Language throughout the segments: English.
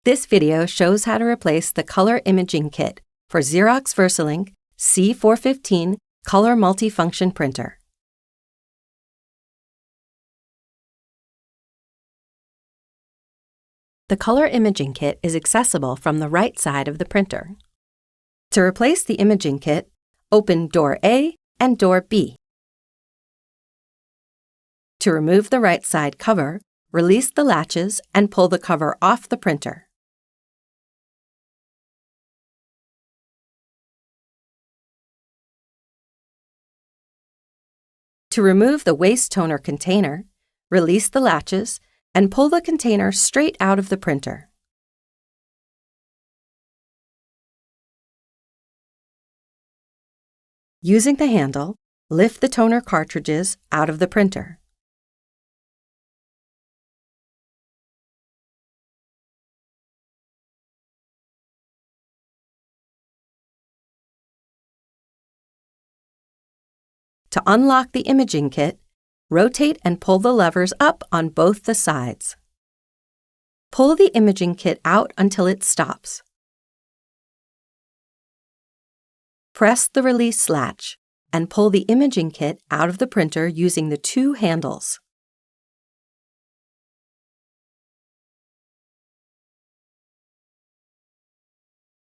This video shows how to replace the color imaging kit for Xerox VersaLink C415 color multifunction printer. The color imaging kit is accessible from the right side of the printer. To replace the imaging kit, open door A and door B. To remove the right side cover, release the latches and pull the cover off the printer. To remove the waste toner container, release the latches and pull the container straight out of the printer. Using the handle, lift the toner cartridges out of the printer. To unlock the imaging kit, rotate and pull the levers up on both the sides. Pull the imaging kit out until it stops. Press the release latch and pull the imaging kit out of the printer using the two handles.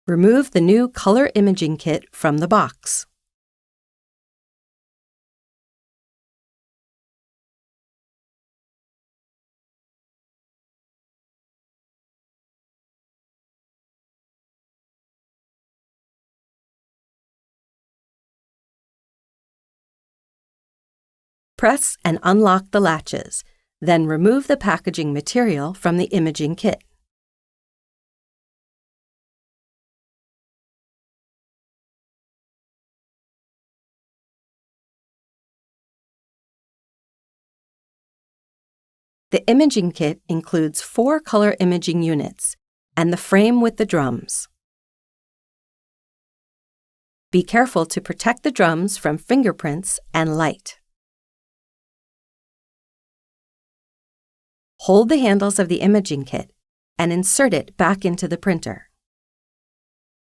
Remove the new color imaging kit from the box. Press and unlock the latches, then remove the packaging material from the imaging kit. The imaging kit includes 4 color imaging units and the frame with the drums. Be careful to protect the drums from fingerprints and light. Hold the handles of the imaging kit and insert it back into the printer.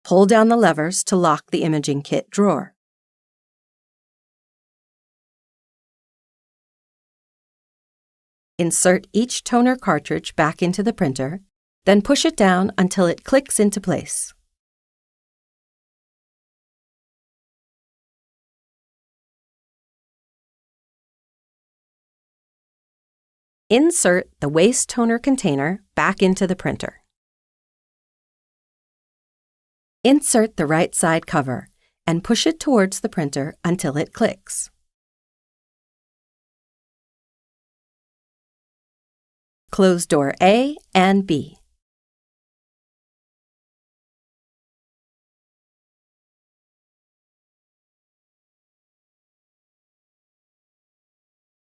Pull down the levers to lock the imaging kit drawer. Insert each toner cartridge back into the printer, then push it down until it clicks into place. Insert the waste toner container back into the printer. Insert the right side cover and push it towards the printer until it clicks. Close door A and B.